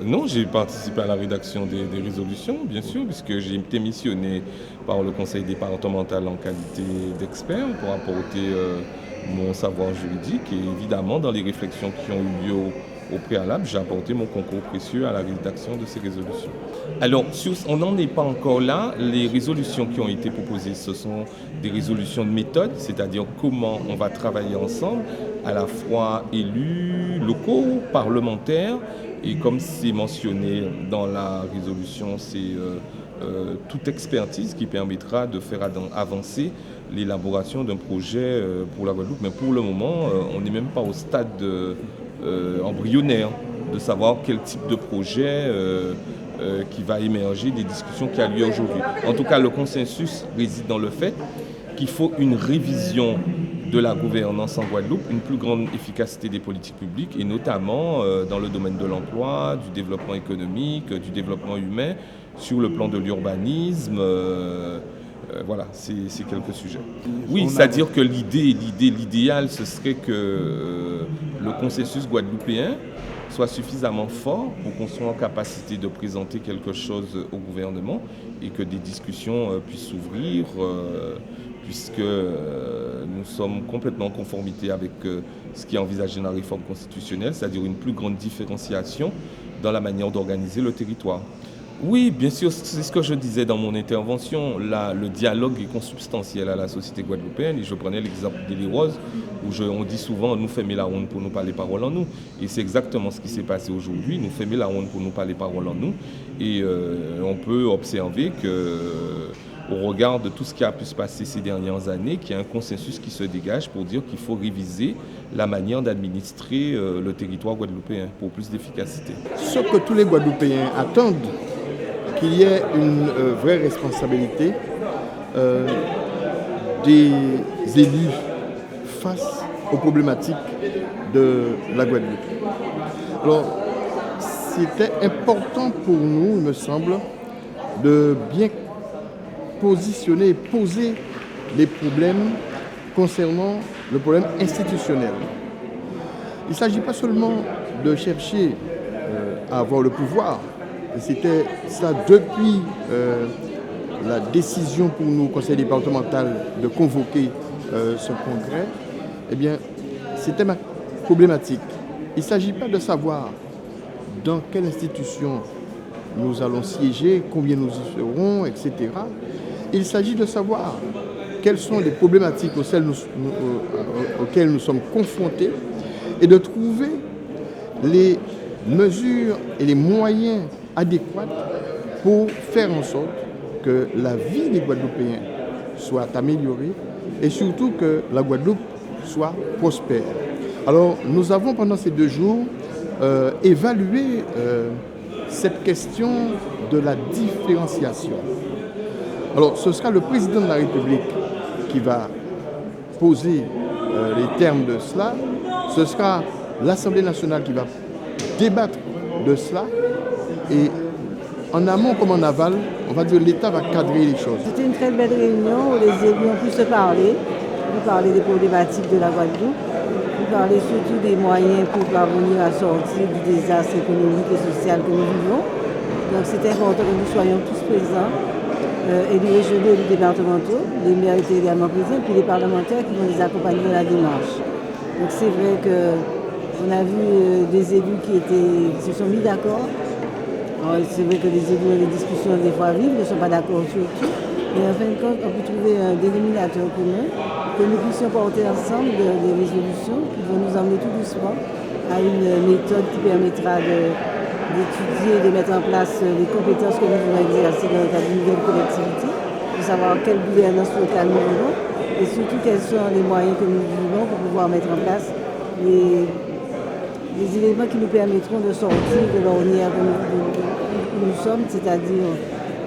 Non, j'ai participé à la rédaction des résolutions, bien sûr, puisque j'ai été missionné par le conseil départemental en qualité d'expert pour apporter mon savoir juridique. Et évidemment, dans les réflexions qui ont eu lieu au préalable, j'ai apporté mon concours précieux à la rédaction de ces résolutions. Alors, on n'en est pas encore là. Les résolutions qui ont été proposées, ce sont des résolutions de méthode, c'est-à-dire comment on va travailler ensemble, à la fois élus, locaux, parlementaires. Et comme c'est mentionné dans la résolution, c'est toute expertise qui permettra de faire avancer l'élaboration d'un projet pour la Guadeloupe. Mais pour le moment, on n'est même pas au stade embryonnaire de savoir quel type de projet qui va émerger des discussions qui a lieu aujourd'hui. En tout cas, le consensus réside dans le fait qu'il faut une révision de la gouvernance en Guadeloupe, une plus grande efficacité des politiques publiques et notamment dans le domaine de l'emploi, du développement économique, du développement humain, sur le plan de l'urbanisme. Voilà, c'est quelques sujets. Oui, c'est-à-dire que l'idéal, ce serait que le consensus guadeloupéen soit suffisamment fort pour qu'on soit en capacité de présenter quelque chose au gouvernement et que des discussions puissent s'ouvrir, puisque nous sommes complètement en conformité avec ce qui est envisagé dans la réforme constitutionnelle, c'est-à-dire une plus grande différenciation dans la manière d'organiser le territoire. Oui, bien sûr, c'est ce que je disais dans mon intervention. Là, le dialogue est consubstantiel à la société guadeloupéenne. Et je prenais l'exemple d'Élie Rose, où on dit souvent, nous fermer la ronde pour nous parler parole en nous. Et c'est exactement ce qui s'est passé aujourd'hui. Nous fermer la ronde pour nous parler parole en nous. Et on peut observer au regard de tout ce qui a pu se passer ces dernières années, qu'il y a un consensus qui se dégage pour dire qu'il faut réviser la manière d'administrer le territoire guadeloupéen pour plus d'efficacité. Ce que tous les Guadeloupéens attendent, qu'il y ait une vraie responsabilité des élus face aux problématiques de la Guadeloupe. Alors, c'était important pour nous, il me semble, de bien positionner et poser les problèmes concernant le problème institutionnel. Il ne s'agit pas seulement de chercher à avoir le pouvoir. Et c'était ça depuis la décision pour nous, conseil départemental, de convoquer ce congrès. Eh bien, c'était ma problématique. Il ne s'agit pas de savoir dans quelle institution nous allons siéger, combien nous y serons, etc. Il s'agit de savoir quelles sont les problématiques auxquelles nous sommes confrontés et de trouver les mesures et les moyens adéquats pour faire en sorte que la vie des Guadeloupéens soit améliorée et surtout que la Guadeloupe soit prospère. Alors, nous avons pendant ces 2 jours évalué cette question de la différenciation. Alors, ce sera le président de la République qui va poser les termes de cela. Ce sera l'Assemblée nationale qui va débattre de cela. Et en amont comme en aval, on va dire l'État va cadrer les choses. C'était une très belle réunion où les élus ont pu se parler. Vous parler des problématiques de la Guadeloupe. Vous parler surtout des moyens pour parvenir à sortir du désastre économique et social que nous vivons. Donc c'est important que nous soyons tous présents. Élus régionaux et départementaux, les maires étaient également présents, puis les parlementaires qui vont les accompagner dans la démarche. Donc c'est vrai qu'on a vu des élus qui se sont mis d'accord. C'est vrai que les élus ont des discussions des fois vives, ne sont pas d'accord sur tout, mais en fin de compte, on peut trouver un dénominateur commun, que nous puissions porter ensemble des résolutions qui vont nous emmener tout doucement à une méthode qui permettra d'étudier et de mettre en place les compétences que nous voulons exercer dans le cadre d'une nouvelle collectivité, de savoir quelle gouvernance locale nous voulons et surtout quels sont les moyens que nous voulons pour pouvoir mettre en place les éléments qui nous permettront de sortir de l'ornière où nous sommes, c'est-à-dire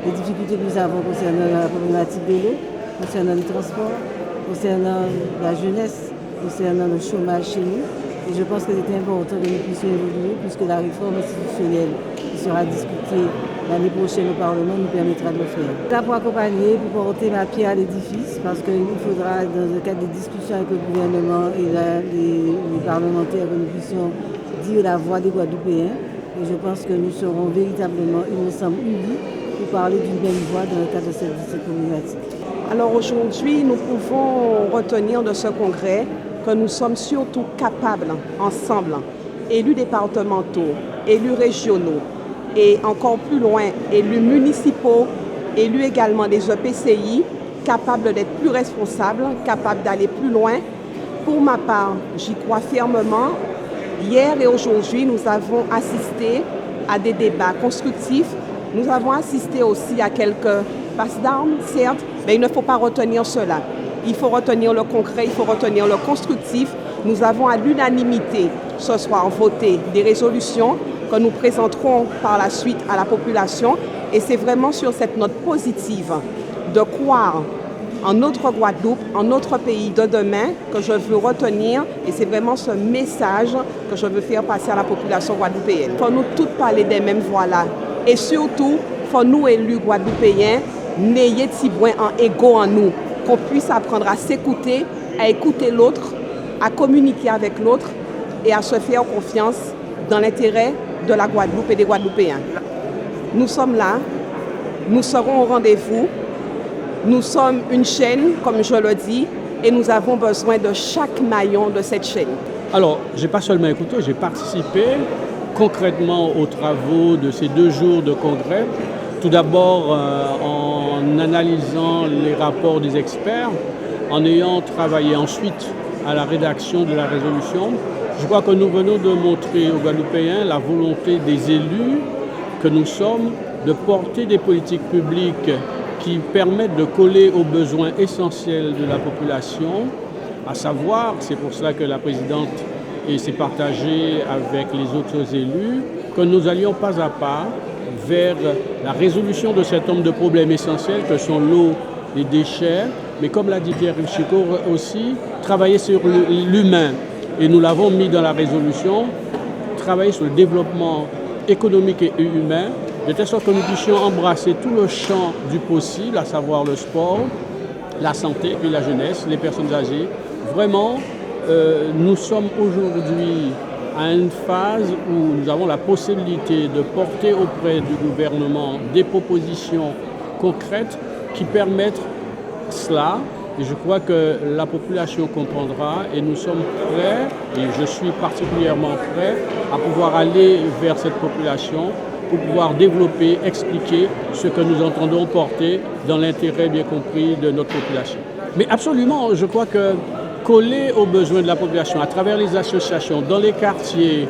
les difficultés que nous avons concernant la problématique de l'eau, concernant les transports, concernant la jeunesse, concernant le chômage chez nous. Et je pense que c'était important que nous puissions évoluer puisque la réforme institutionnelle qui sera discutée l'année prochaine au Parlement nous permettra de le faire. Là pour accompagner, pour porter ma pierre à l'édifice, parce qu'il faudra, dans le cadre des discussions avec le gouvernement et les parlementaires, que nous puissions dire la voix des Guadeloupéens Et je pense que nous serons véritablement, il me semble, unis pour parler d'une même voix dans le cadre de cette problématique. Alors aujourd'hui, nous pouvons retenir de ce congrès que nous sommes surtout capables, ensemble, élus départementaux, élus régionaux et encore plus loin, élus municipaux, élus également des EPCI, capables d'être plus responsables, capables d'aller plus loin. Pour ma part, j'y crois fermement. Hier et aujourd'hui, nous avons assisté à des débats constructifs. Nous avons assisté aussi à quelques passes d'armes, certes, mais il ne faut pas retenir cela. Il faut retenir le concret, il faut retenir le constructif. Nous avons à l'unanimité ce soir voté des résolutions que nous présenterons par la suite à la population. Et c'est vraiment sur cette note positive de croire en notre Guadeloupe, en notre pays de demain que je veux retenir. Et c'est vraiment ce message que je veux faire passer à la population guadeloupéenne. Il faut nous toutes parler des mêmes voix-là. Et surtout, il faut nous élus guadeloupéens, n'ayez tibouin en égo en nous, qu'on puisse apprendre à s'écouter, à écouter l'autre, à communiquer avec l'autre et à se faire confiance dans l'intérêt de la Guadeloupe et des Guadeloupéens. Nous sommes là, nous serons au rendez-vous, nous sommes une chaîne, comme je le dis, et nous avons besoin de chaque maillon de cette chaîne. Alors, je n'ai pas seulement écouté, j'ai participé concrètement aux travaux de ces 2 jours de congrès. Tout d'abord en analysant les rapports des experts, en ayant travaillé ensuite à la rédaction de la résolution. Je crois que nous venons de montrer aux Guadeloupéens la volonté des élus que nous sommes de porter des politiques publiques qui permettent de coller aux besoins essentiels de la population, à savoir, c'est pour cela que la présidente s'est partagée avec les autres élus, que nous allions pas à pas vers la résolution de cet nombre de problèmes essentiels que sont l'eau, les déchets, mais comme l'a dit Pierre Chico aussi, travailler sur l'humain. Et nous l'avons mis dans la résolution, travailler sur le développement économique et humain, de telle sorte que nous puissions embrasser tout le champ du possible, à savoir le sport, la santé, puis la jeunesse, les personnes âgées. Vraiment, nous sommes aujourd'hui à une phase où nous avons la possibilité de porter auprès du gouvernement des propositions concrètes qui permettent cela. Et je crois que la population comprendra et nous sommes prêts, et je suis particulièrement prêt à pouvoir aller vers cette population pour pouvoir développer, expliquer ce que nous entendons porter dans l'intérêt bien compris de notre population. Mais absolument, je crois que coller aux besoins de la population à travers les associations, dans les quartiers,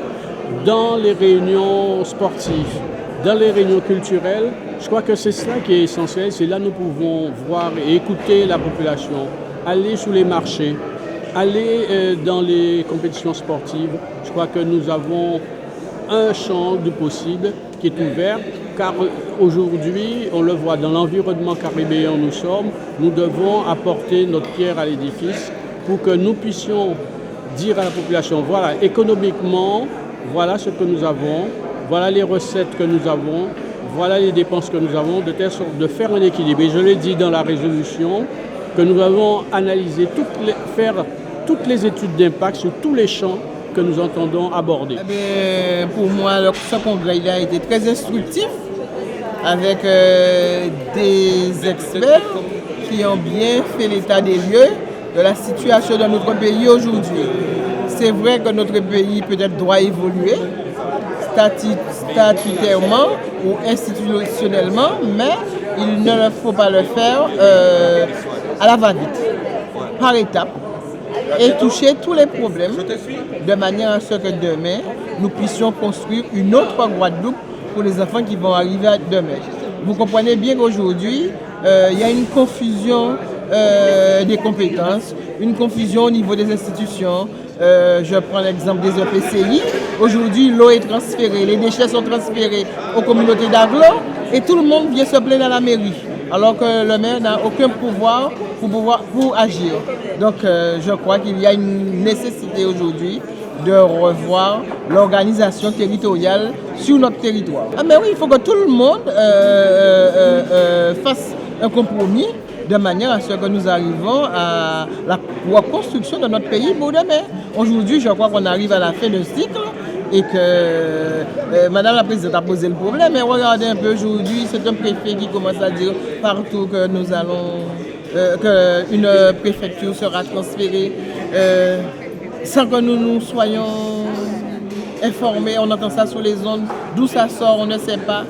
dans les réunions sportives, dans les réunions culturelles, je crois que c'est cela qui est essentiel. C'est là que nous pouvons voir et écouter la population, aller sous les marchés, aller dans les compétitions sportives. Je crois que nous avons un champ du possible qui est ouvert, car aujourd'hui, on le voit dans l'environnement caribéen où nous sommes, nous devons apporter notre pierre à l'édifice pour que nous puissions dire à la population, voilà, économiquement, voilà ce que nous avons, voilà les recettes que nous avons, voilà les dépenses que nous avons, de telle sorte de faire un équilibre. Et je l'ai dit dans la résolution, que nous avons analysé, faire toutes les études d'impact sur tous les champs que nous entendons aborder. Pour moi, ce congrès a été très instructif, avec des experts qui ont bien fait l'état des lieux de la situation de notre pays aujourd'hui. C'est vrai que notre pays peut-être doit évoluer statutairement ou institutionnellement, mais il ne faut pas le faire à la va-vite, par étapes, et toucher tous les problèmes de manière à ce que demain, nous puissions construire une autre Guadeloupe pour les enfants qui vont arriver demain. Vous comprenez bien qu'aujourd'hui, il y a une confusion des compétences, une confusion au niveau des institutions. Je prends l'exemple des EPCI. Aujourd'hui, l'eau est transférée, les déchets sont transférés aux communautés d'agglo et tout le monde vient se plaindre à la mairie, alors que le maire n'a aucun pouvoir pour agir. Donc je crois qu'il y a une nécessité aujourd'hui de revoir l'organisation territoriale sur notre territoire. Mais oui, il faut que tout le monde fasse un compromis de manière à ce que nous arrivons à la reconstruction de notre pays pour demain. Aujourd'hui, je crois qu'on arrive à la fin d'un cycle et que Madame la Présidente a posé le problème. Mais regardez un peu aujourd'hui, c'est un préfet qui commence à dire partout que nous allons, qu'une préfecture sera transférée sans que nous soyons informés. On entend ça sur les ondes, d'où ça sort, on ne sait pas.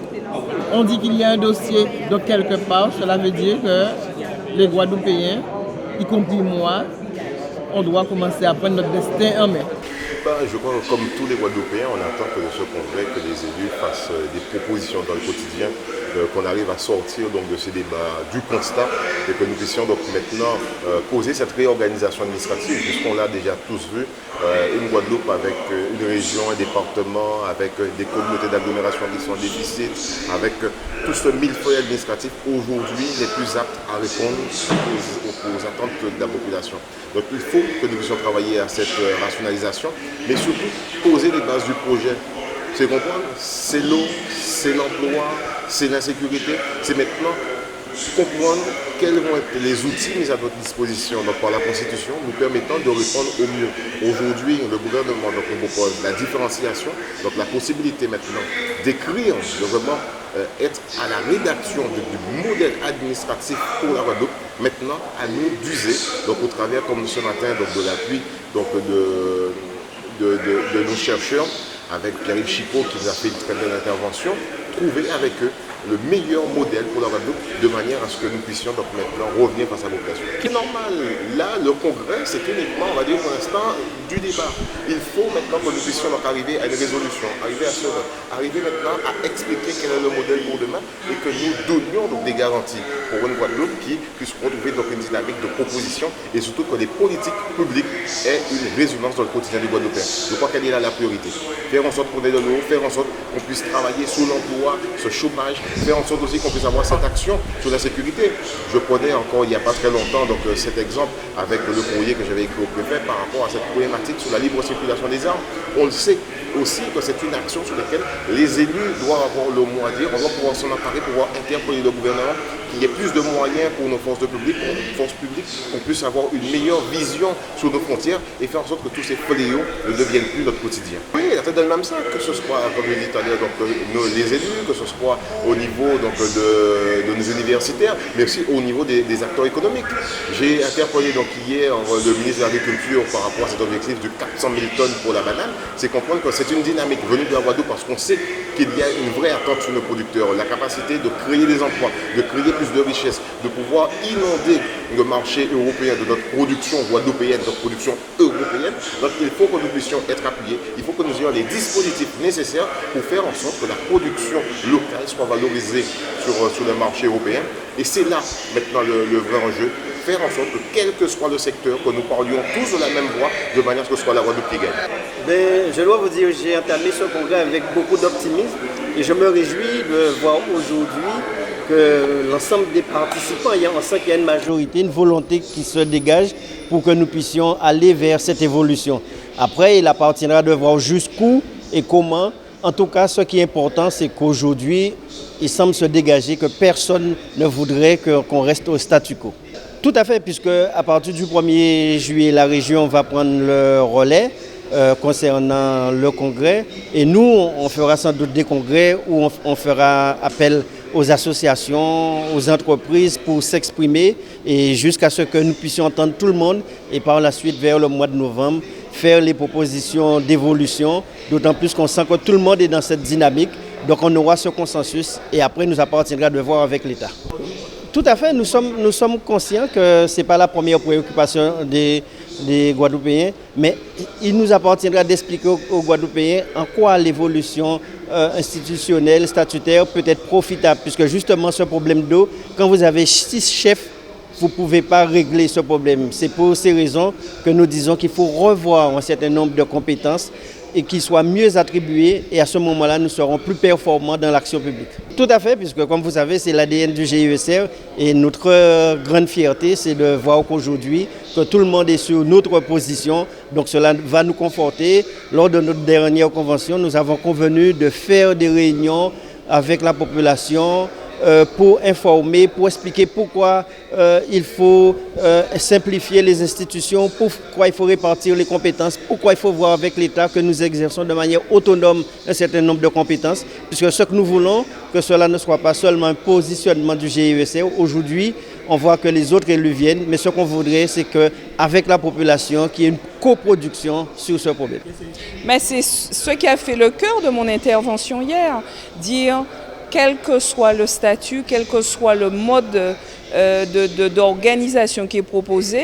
On dit qu'il y a un dossier de quelque part, cela veut dire que les Guadeloupéens, y compris moi, on doit commencer à prendre notre destin en main. Je crois que comme tous les Guadeloupéens, on attend que de ce congrès, que les élus fassent des propositions dans le quotidien, qu'on arrive à sortir donc, de ces débats du constat et que nous puissions donc maintenant poser cette réorganisation administrative, puisqu'on l'a déjà tous vu, une Guadeloupe avec une région, un département, avec des communautés d'agglomération qui sont en déficit, avec tout ce millefeuille administratif aujourd'hui les plus aptes à répondre aux attentes de la population. Donc il faut que nous puissions travailler à cette rationalisation, mais surtout poser les bases du projet. C'est comprendre, c'est l'eau, c'est l'emploi, c'est l'insécurité, c'est maintenant comprendre quels vont être les outils mis à notre disposition donc par la Constitution nous permettant de répondre au mieux. Aujourd'hui, le gouvernement donc, nous propose la différenciation, donc la possibilité maintenant d'écrire, de vraiment être à la rédaction du modèle administratif pour la Guadeloupe, maintenant à nous d'user, donc au travers, comme ce matin, donc, de l'appui donc, de nos chercheurs, avec Pierre-Yves Chicot qui nous a fait une très belle intervention, trouver avec eux le meilleur modèle pour la Guadeloupe de manière à ce que nous puissions donc maintenant revenir face à la population. C'est normal, là le congrès c'est uniquement, on va dire pour l'instant, du débat. Il faut maintenant que nous puissions donc arriver à une résolution, arriver maintenant à expliquer quel est le modèle pour demain et que nous donnions donc des garanties pour une Guadeloupe qui puisse retrouver donc une dynamique de proposition et surtout que les politiques publiques aient une résonance dans le quotidien du Guadeloupéen. Je crois qu'elle est là la priorité. Faire en sorte qu'on ait de l'eau, faire en sorte qu'on puisse travailler sur l'emploi, ce chômage, faire en sorte aussi qu'on puisse avoir cette action sur la sécurité. Je prenais encore il n'y a pas très longtemps donc, cet exemple avec le courrier que j'avais écrit au préfet par rapport à cette problématique sur la libre circulation des armes. On le sait aussi que c'est une action sur laquelle les élus doivent avoir le mot à dire. On doit pouvoir s'en emparer, pouvoir interpeller le gouvernement, qu'il y ait plus de moyens pour nos forces publiques, qu'on puisse avoir une meilleure vision sur nos frontières et faire en sorte que tous ces fléaux ne deviennent plus notre quotidien. Oui, la tête dans le même sac, que ce soit, comme je l'ai dit tout à l'heure, les élus, que ce soit au niveau donc, de nos universitaires, mais aussi au niveau des acteurs économiques. J'ai interpellé donc, hier le ministre de l'Agriculture par rapport à cet objectif de 400 000 tonnes pour la banane. C'est comprendre que c'est une dynamique venue de la Guadeloupe parce qu'on sait qu'il y a une vraie attente sur nos producteurs, la capacité de créer des emplois, de créer plus de richesses, de pouvoir inonder le marché européen de notre production guadeloupéenne, de notre production européenne. Donc il faut que nous puissions être appuyés, il faut que nous ayons les dispositifs nécessaires pour faire en sorte que la production locale soit valorisée sur le marché européen. Et c'est là maintenant le vrai enjeu, faire en sorte que quel que soit le secteur, que nous parlions tous de la même voix, de manière à ce que ce soit la Guadeloupe qui gagne. Je dois vous dire, j'ai entamé ce congrès avec beaucoup d'optimisme et je me réjouis de voir aujourd'hui que l'ensemble des participants, on sent qu'il y a une majorité, une volonté qui se dégage pour que nous puissions aller vers cette évolution. Après, il appartiendra de voir jusqu'où et comment. En tout cas, ce qui est important, c'est qu'aujourd'hui, il semble se dégager que personne ne voudrait qu'on reste au statu quo. Tout à fait, puisque à partir du 1er juillet, la région va prendre le relais concernant le congrès. Et nous, on fera sans doute des congrès où on fera appel aux associations, aux entreprises pour s'exprimer et jusqu'à ce que nous puissions entendre tout le monde et par la suite, vers le mois de novembre, faire les propositions d'évolution, d'autant plus qu'on sent que tout le monde est dans cette dynamique. Donc on aura ce consensus et après, nous appartiendra de voir avec l'État. Tout à fait, nous sommes conscients que ce n'est pas la première préoccupation des Guadeloupéens, mais il nous appartiendra d'expliquer aux Guadeloupéens en quoi l'évolution institutionnelle, statutaire peut être profitable, puisque justement ce problème d'eau, quand vous avez 6 chefs, vous ne pouvez pas régler ce problème. C'est pour ces raisons que nous disons qu'il faut revoir un certain nombre de compétences et qu'ils soient mieux attribués et à ce moment-là, nous serons plus performants dans l'action publique. Tout à fait, puisque comme vous savez, c'est l'ADN du GIESR et notre grande fierté, c'est de voir qu'aujourd'hui, que tout le monde est sur notre position. Donc cela va nous conforter. Lors de notre dernière convention, nous avons convenu de faire des réunions avec la population pour informer, pour expliquer pourquoi il faut simplifier les institutions, pourquoi il faut répartir les compétences, pourquoi il faut voir avec l'État que nous exerçons de manière autonome un certain nombre de compétences, puisque ce que nous voulons, que cela ne soit pas seulement un positionnement du GIEC. Aujourd'hui, on voit que les autres élus viennent, mais ce qu'on voudrait, c'est qu'avec la population, qu'il y ait une coproduction sur ce problème. Mais c'est ce qui a fait le cœur de mon intervention hier, dire quel que soit le statut, quel que soit le mode d'organisation qui est proposé,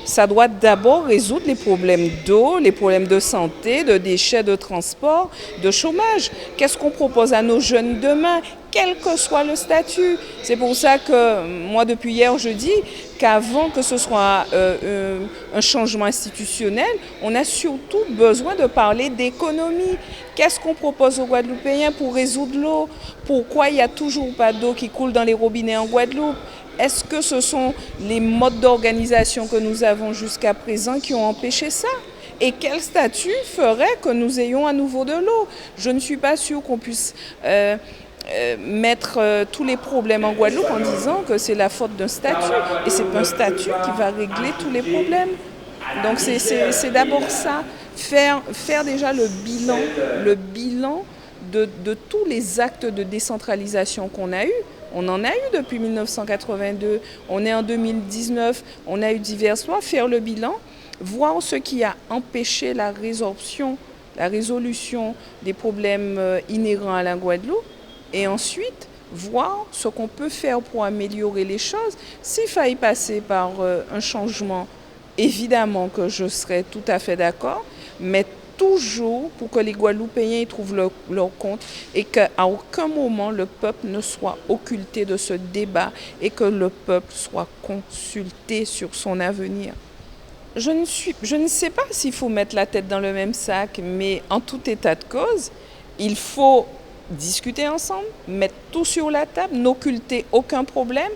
ça doit d'abord résoudre les problèmes d'eau, les problèmes de santé, de déchets, de transport, de chômage. Qu'est-ce qu'on propose à nos jeunes demain, quel que soit le statut? C'est pour ça que moi, depuis hier, je dis qu'avant que ce soit un changement institutionnel, on a surtout besoin de parler d'économie. Qu'est-ce qu'on propose aux Guadeloupéens pour résoudre l'eau? Pourquoi il n'y a toujours pas d'eau qui coule dans les robinets en Guadeloupe? Est-ce que ce sont les modes d'organisation que nous avons jusqu'à présent qui ont empêché ça? Et quel statut ferait que nous ayons à nouveau de l'eau? Je ne suis pas sûre qu'on puisse mettre tous les problèmes en Guadeloupe en disant que c'est la faute d'un statut. Et ce n'est pas un statut qui va régler tous les problèmes. Donc c'est d'abord ça, faire déjà le bilan de tous les actes de décentralisation qu'on a eus. On en a eu depuis 1982, on est en 2019, on a eu diverses lois, faire le bilan, voir ce qui a empêché la résolution des problèmes inhérents à la Guadeloupe et ensuite voir ce qu'on peut faire pour améliorer les choses. S'il fallait passer par un changement, évidemment que je serais tout à fait d'accord, mais toujours pour que les Guadeloupéens y trouvent leur compte et qu'à aucun moment le peuple ne soit occulté de ce débat et que le peuple soit consulté sur son avenir. Je ne sais pas s'il faut mettre la tête dans le même sac, mais en tout état de cause, il faut discuter ensemble, mettre tout sur la table, n'occulter aucun problème.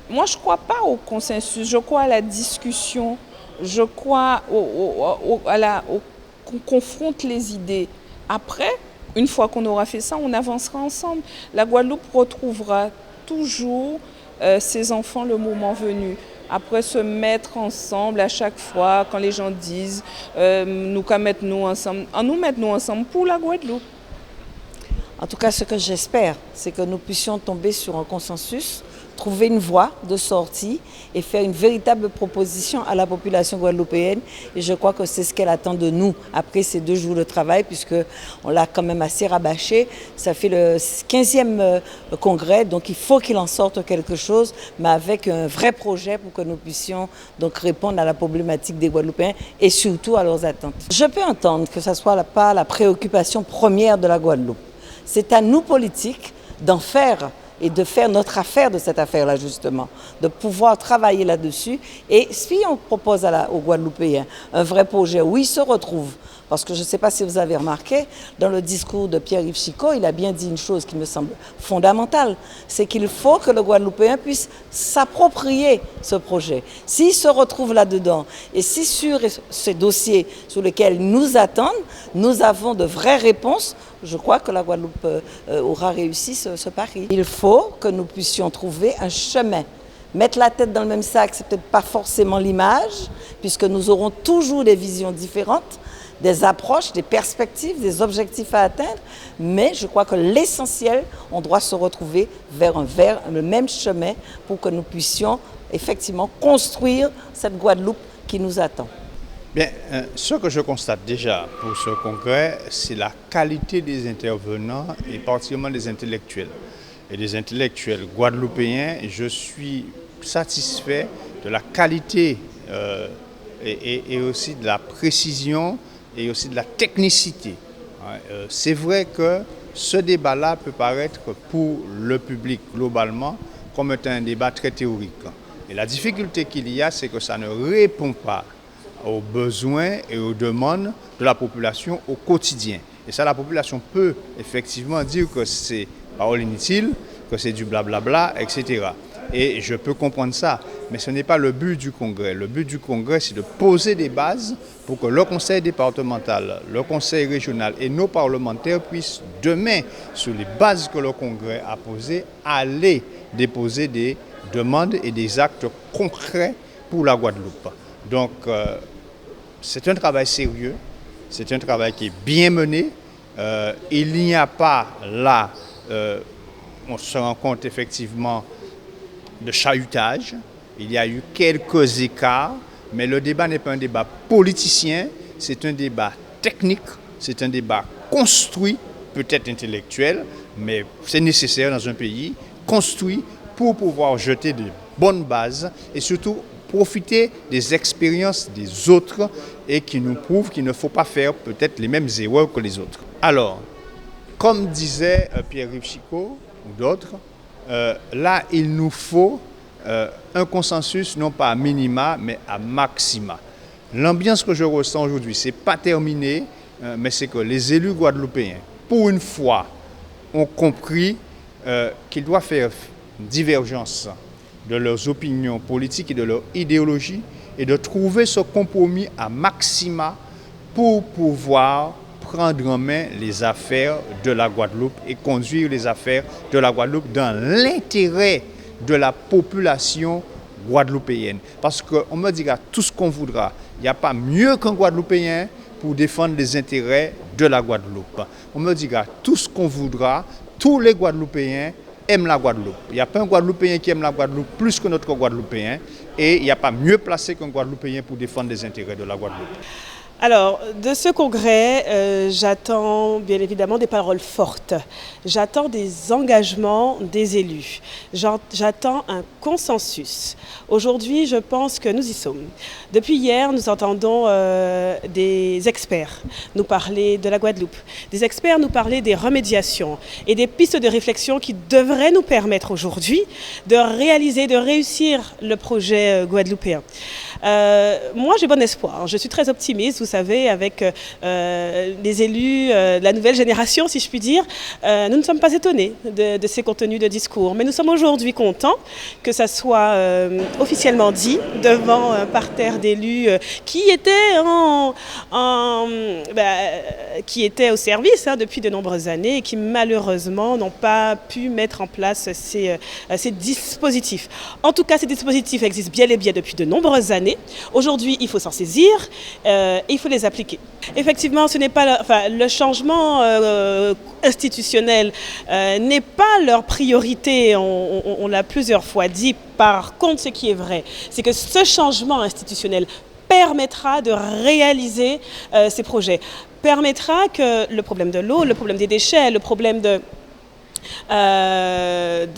Moi, je ne crois pas au consensus, je crois à la discussion, je crois qu'on confronte les idées. Après, une fois qu'on aura fait ça, on avancera ensemble. La Guadeloupe retrouvera toujours ses enfants le moment venu. Après, se mettre ensemble à chaque fois, quand les gens disent nous mettre nous ensemble pour la Guadeloupe. En tout cas, ce que j'espère, c'est que nous puissions tomber sur un consensus, trouver une voie de sortie et faire une véritable proposition à la population guadeloupéenne. Et je crois que c'est ce qu'elle attend de nous après ces 2 jours de travail, puisqu'on l'a quand même assez rabâché. Ça fait le 15e congrès, donc il faut qu'il en sorte quelque chose, mais avec un vrai projet pour que nous puissions donc répondre à la problématique des Guadeloupéens et surtout à leurs attentes. Je peux entendre que ce ne soit pas la préoccupation première de la Guadeloupe. C'est à nous, politiques, d'en faire et de faire notre affaire de cette affaire-là, justement, de pouvoir travailler là-dessus. Et si on propose aux Guadeloupéens un vrai projet où ils se retrouvent, parce que je ne sais pas si vous avez remarqué, dans le discours de Pierre-Yves Chicot, il a bien dit une chose qui me semble fondamentale, c'est qu'il faut que le Guadeloupéen puisse s'approprier ce projet. S'il se retrouve là-dedans, et si sur ces dossiers sur lesquels nous attendent, nous avons de vraies réponses, je crois que la Guadeloupe aura réussi ce pari. Il faut que nous puissions trouver un chemin. Mettre la tête dans le même sac, c'est peut-être pas forcément l'image, puisque nous aurons toujours des visions différentes, des approches, des perspectives, des objectifs à atteindre, mais je crois que l'essentiel, on doit se retrouver vers le même chemin pour que nous puissions effectivement construire cette Guadeloupe qui nous attend. Bien, ce que je constate déjà pour ce congrès, c'est la qualité des intervenants et particulièrement des intellectuels. Et des intellectuels guadeloupéens, je suis satisfait de la qualité et aussi de la précision et aussi de la technicité. C'est vrai que ce débat-là peut paraître pour le public globalement comme étant un débat très théorique. Et la difficulté qu'il y a, c'est que ça ne répond pas aux besoins et aux demandes de la population au quotidien. Et ça, la population peut effectivement dire que c'est parole inutile, que c'est du blablabla, etc. et je peux comprendre ça. Mais ce n'est pas le but du Congrès. Le but du Congrès, c'est de poser des bases pour que le Conseil départemental, le Conseil régional et nos parlementaires puissent demain, sur les bases que le Congrès a posées, aller déposer des demandes et des actes concrets pour la Guadeloupe. Donc, c'est un travail sérieux, c'est un travail qui est bien mené. Il n'y a pas là, on se rend compte effectivement de chahutage. Il y a eu quelques écarts, mais le débat n'est pas un débat politicien, c'est un débat technique, c'est un débat construit, peut-être intellectuel, mais c'est nécessaire dans un pays, construit pour pouvoir jeter de bonnes bases et surtout profiter des expériences des autres et qui nous prouvent qu'il ne faut pas faire peut-être les mêmes erreurs que les autres. Alors, comme disait Pierre-Yves Chicot ou d'autres, là il nous faut un consensus non pas à minima mais à maxima. L'ambiance que je ressens aujourd'hui, c'est pas terminé, mais c'est que les élus guadeloupéens, pour une fois, ont compris qu'ils doivent faire divergence de leurs opinions politiques et de leur idéologie et de trouver ce compromis à maxima pour pouvoir prendre en main les affaires de la Guadeloupe et conduire les affaires de la Guadeloupe dans l'intérêt de la population guadeloupéenne. Parce qu'on me dira tout ce qu'on voudra, il n'y a pas mieux qu'un Guadeloupéen pour défendre les intérêts de la Guadeloupe. On me dira tout ce qu'on voudra, tous les Guadeloupéens aiment la Guadeloupe. Il n'y a pas un Guadeloupéen qui aime la Guadeloupe plus que notre Guadeloupéen et il n'y a pas mieux placé qu'un Guadeloupéen pour défendre les intérêts de la Guadeloupe. Alors, de ce congrès, j'attends bien évidemment des paroles fortes. J'attends des engagements des élus. J'attends un consensus. Aujourd'hui, je pense que nous y sommes. Depuis hier, nous entendons des experts nous parler de la Guadeloupe. Des experts nous parler des remédiations et des pistes de réflexion qui devraient nous permettre aujourd'hui de réaliser, de réussir le projet guadeloupéen. Moi, j'ai bon espoir. Je suis très optimiste, vous savez, avec les élus de la nouvelle génération, si je puis dire. Nous ne sommes pas étonnés de ces contenus de discours, mais nous sommes aujourd'hui contents que ça soit officiellement dit devant un parterre d'élus qui étaient qui étaient au service depuis de nombreuses années et qui malheureusement n'ont pas pu mettre en place ces dispositifs. En tout cas, ces dispositifs existent bien et bien depuis de nombreuses années. Aujourd'hui, il faut s'en saisir et il faut les appliquer. Effectivement, ce n'est pas le changement institutionnel n'est pas leur priorité. On l'a plusieurs fois dit. Par contre, ce qui est vrai, c'est que ce changement institutionnel permettra de réaliser ces projets, permettra que le problème de l'eau, le problème des déchets, le problème de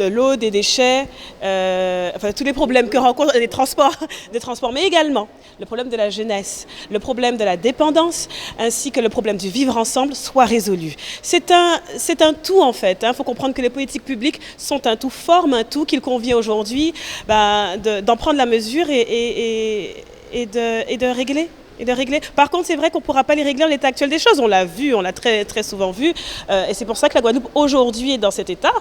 l'eau, des déchets, tous les problèmes que rencontrent des transports, mais également le problème de la jeunesse, le problème de la dépendance, ainsi que le problème du vivre ensemble soit résolu. C'est un tout en fait. Il faut comprendre que les politiques publiques sont un tout, forment un tout qu'il convient aujourd'hui d'en prendre la mesure et de régler. Par contre, c'est vrai qu'on ne pourra pas les régler en l'état actuel des choses. On l'a vu, on l'a très, très souvent vu. Et c'est pour ça que la Guadeloupe, aujourd'hui, est dans cet état.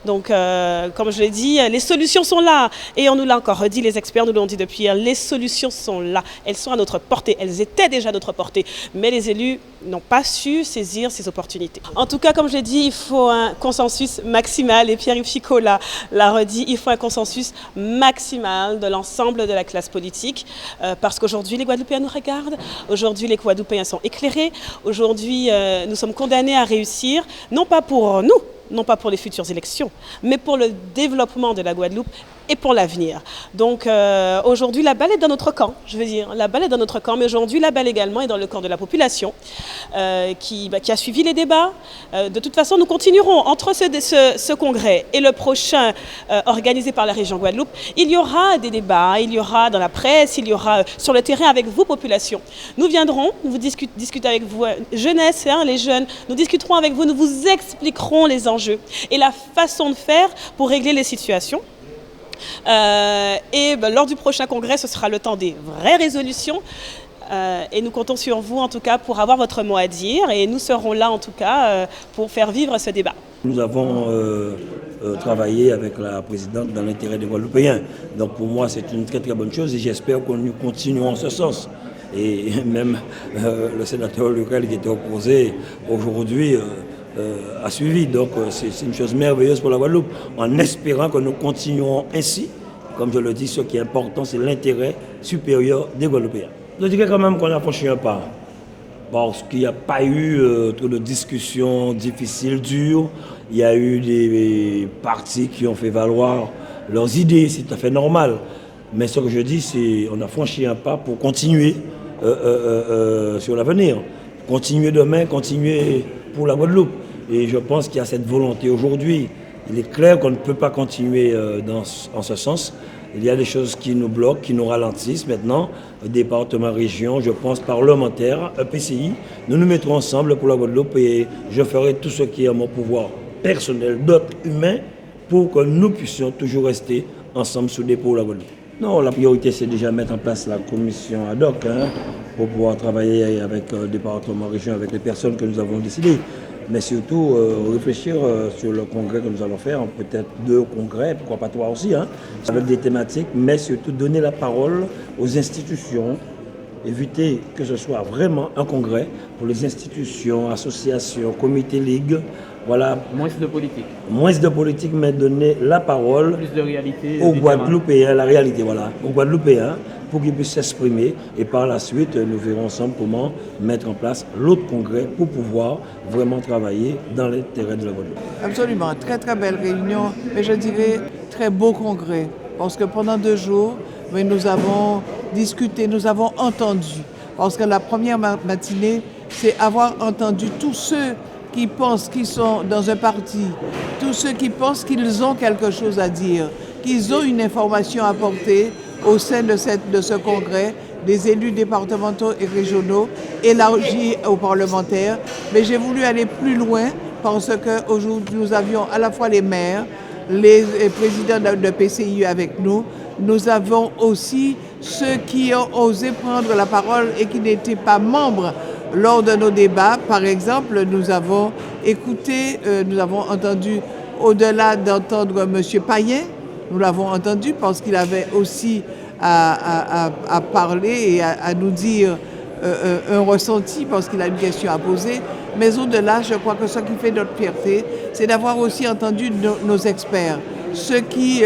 Donc, comme je l'ai dit, les solutions sont là. Et on nous l'a encore redit, les experts nous l'ont dit depuis hier, les solutions sont là. Elles sont à notre portée. Elles étaient déjà à notre portée. Mais les élus n'ont pas su saisir ces opportunités. En tout cas, comme je l'ai dit, il faut un consensus maximal. Et Pierre-Yves Chicot l'a redit, il faut un consensus maximal de l'ensemble de la classe politique. Parce qu'aujourd'hui, les Guadeloupéens nous regardent. Aujourd'hui, les Guadeloupéens sont éclairés. Aujourd'hui, nous sommes condamnés à réussir, non pas pour nous, non pas pour les futures élections, mais pour le développement de la Guadeloupe et pour l'avenir. Donc aujourd'hui, la balle est dans notre camp, je veux dire. La balle est dans notre camp, mais aujourd'hui, la balle également est dans le camp de la population qui a suivi les débats. De toute façon, nous continuerons entre ce congrès et le prochain organisé par la région Guadeloupe. Il y aura des débats, il y aura dans la presse, il y aura sur le terrain avec vous, population. Nous viendrons, nous discuter avec vous, jeunesse, les jeunes. Nous discuterons avec vous, nous vous expliquerons les enjeux et la façon de faire pour régler les situations. Lors du prochain congrès, ce sera le temps des vraies résolutions. Et nous comptons sur vous, en tout cas, pour avoir votre mot à dire. Et nous serons là, en tout cas, pour faire vivre ce débat. Nous avons travailler avec la présidente dans l'intérêt des Guadeloupéens. Donc pour moi, c'est une très très bonne chose et j'espère que nous continuons en ce sens. Et même le sénateur Lucas qui était opposé aujourd'hui a suivi. Donc c'est une chose merveilleuse pour la Guadeloupe, en espérant que nous continuons ainsi. Comme je le dis, ce qui est important, c'est l'intérêt supérieur des Guadeloupéens. Je dirais quand même qu'on a franchi un pas, parce qu'il n'y a pas eu trop de discussions difficiles, dures. Il y a eu des partis qui ont fait valoir leurs idées, c'est tout à fait normal. Mais ce que je dis, c'est qu'on a franchi un pas pour continuer sur l'avenir. Continuer demain, continuer pour la Guadeloupe. Et je pense qu'il y a cette volonté aujourd'hui. Il est clair qu'on ne peut pas continuer en ce sens. Il y a des choses qui nous bloquent, qui nous ralentissent maintenant. Département, région, je pense parlementaire, EPCI. Nous nous mettrons ensemble pour la Guadeloupe et je ferai tout ce qui est à mon pouvoir personnel, d'autres humains, pour que nous puissions toujours rester ensemble sous des pour la Guadeloupe. Non, la priorité, c'est déjà mettre en place la commission ad hoc pour pouvoir travailler avec le département, région, avec les personnes que nous avons décidées. Mais surtout réfléchir sur le congrès que nous allons faire, peut-être 2 congrès, pourquoi pas 3 aussi, avec des thématiques, mais surtout donner la parole aux institutions, éviter que ce soit vraiment un congrès pour les institutions, associations, comités, ligues. Voilà. Moins de politique. Moins de politique, mais donner la parole plus de réalité, aux Guadeloupéens, la réalité, voilà, aux Guadeloupéens, pour qu'ils puissent s'exprimer. Et par la suite, nous verrons ensemble comment mettre en place l'autre congrès pour pouvoir vraiment travailler dans l'intérêt de la Guadeloupe. Absolument, très très belle réunion, mais je dirais très beau congrès. Parce que pendant 2 jours, nous avons discuté, nous avons entendu. Parce que la première matinée, c'est avoir entendu tous ceux qui pensent qu'ils sont dans un parti, tous ceux qui pensent qu'ils ont quelque chose à dire, qu'ils ont une information à apporter au sein de ce congrès, des élus départementaux et régionaux, élargis aux parlementaires. Mais j'ai voulu aller plus loin parce qu'aujourd'hui, nous avions à la fois les maires, les présidents de PCI avec nous. Nous avons aussi ceux qui ont osé prendre la parole et qui n'étaient pas membres lors de nos débats. Par exemple, nous avons écouté, nous avons entendu, au-delà d'entendre M. Payen, nous l'avons entendu parce qu'il avait aussi à parler et à nous dire un ressenti parce qu'il a une question à poser. Mais au-delà, je crois que ce qui fait notre fierté, c'est d'avoir aussi entendu nos experts. Ceux qui,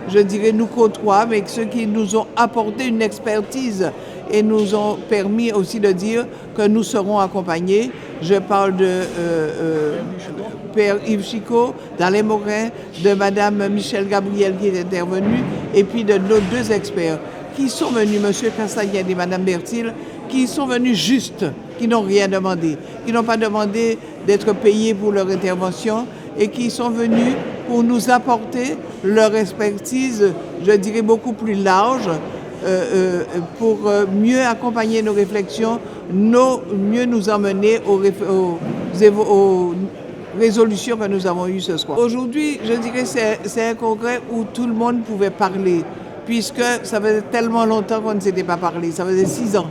je dirais, nous côtoient, mais ceux qui nous ont apporté une expertise et nous ont permis aussi de dire que nous serons accompagnés. Je parle de Père Yves Chicot, d'Alain Morin, de Madame Michel Gabriel qui est intervenue, et puis de nos 2 experts qui sont venus, M. Castagnette et Mme Bertil, qui sont venus juste, qui n'ont rien demandé, qui n'ont pas demandé d'être payés pour leur intervention et qui sont venus pour nous apporter leur expertise, je dirais, beaucoup plus large, pour mieux accompagner nos réflexions, mieux nous emmener aux résolutions que nous avons eues ce soir. Aujourd'hui, je dirais que c'est un congrès où tout le monde pouvait parler, puisque ça faisait tellement longtemps qu'on ne s'était pas parlé, ça faisait 6 ans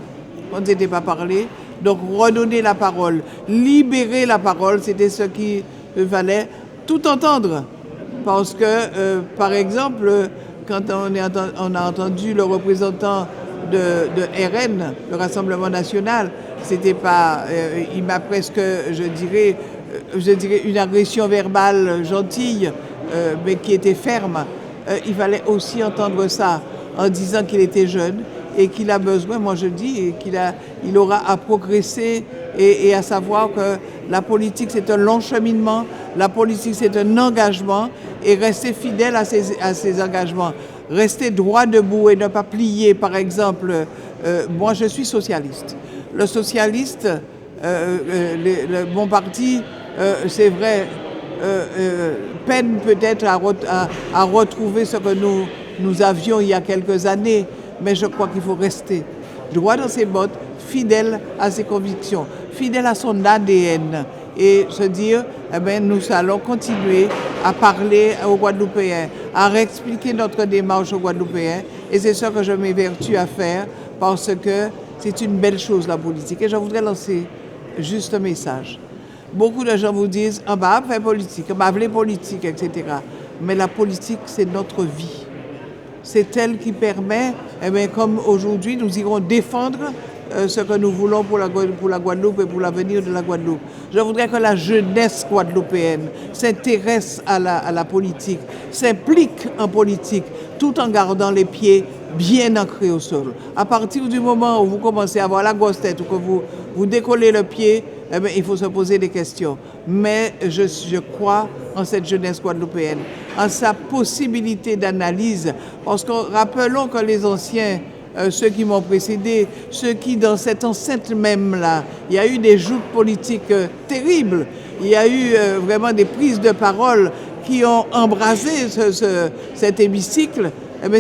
qu'on ne s'était pas parlé. Donc redonner la parole, libérer la parole, c'était ce qu'il fallait, tout entendre. Parce que, par exemple, quand on a entendu le représentant de RN, le Rassemblement National, c'était pas, il m'a presque, je dirais, une agression verbale gentille, mais qui était ferme. Il fallait aussi entendre ça en disant qu'il était jeune et qu'il a besoin, moi je dis, qu'il aura à progresser et à savoir que la politique c'est un long cheminement, la politique c'est un engagement et rester fidèle à ses engagements. Rester droit debout et ne pas plier, par exemple, moi je suis socialiste. Le socialiste, mon parti, c'est vrai, peine peut-être à retrouver ce que nous avions il y a quelques années, mais je crois qu'il faut rester droit dans ses bottes, fidèle à ses convictions, fidèle à son ADN et se dire, eh bien, nous allons continuer à parler aux Guadeloupéens, à réexpliquer notre démarche aux Guadeloupéens et c'est ce que je m'évertue à faire parce que c'est une belle chose la politique et je voudrais lancer juste un message. Beaucoup de gens vous disent, on va faire politique, on va faire politique, etc. mais la politique, c'est notre vie. C'est elle qui permet, comme aujourd'hui, nous irons défendre ce que nous voulons pour la Guadeloupe et pour l'avenir de la Guadeloupe. Je voudrais que la jeunesse guadeloupéenne s'intéresse à la politique, s'implique en politique, tout en gardant les pieds bien ancrés au sol. À partir du moment où vous commencez à avoir la grosse tête ou que vous décollez le pied, il faut se poser des questions. Mais je crois en cette jeunesse guadeloupéenne, en sa possibilité d'analyse. Parce que rappelons que les anciens, ceux qui m'ont précédé, ceux qui dans cette enceinte même-là, il y a eu des joutes politiques terribles, il y a eu vraiment des prises de parole qui ont embrasé cet hémicycle.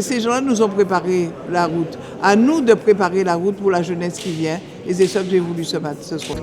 Ces gens-là nous ont préparé la route. À nous de préparer la route pour la jeunesse qui vient. Et c'est ça que j'ai voulu ce soir.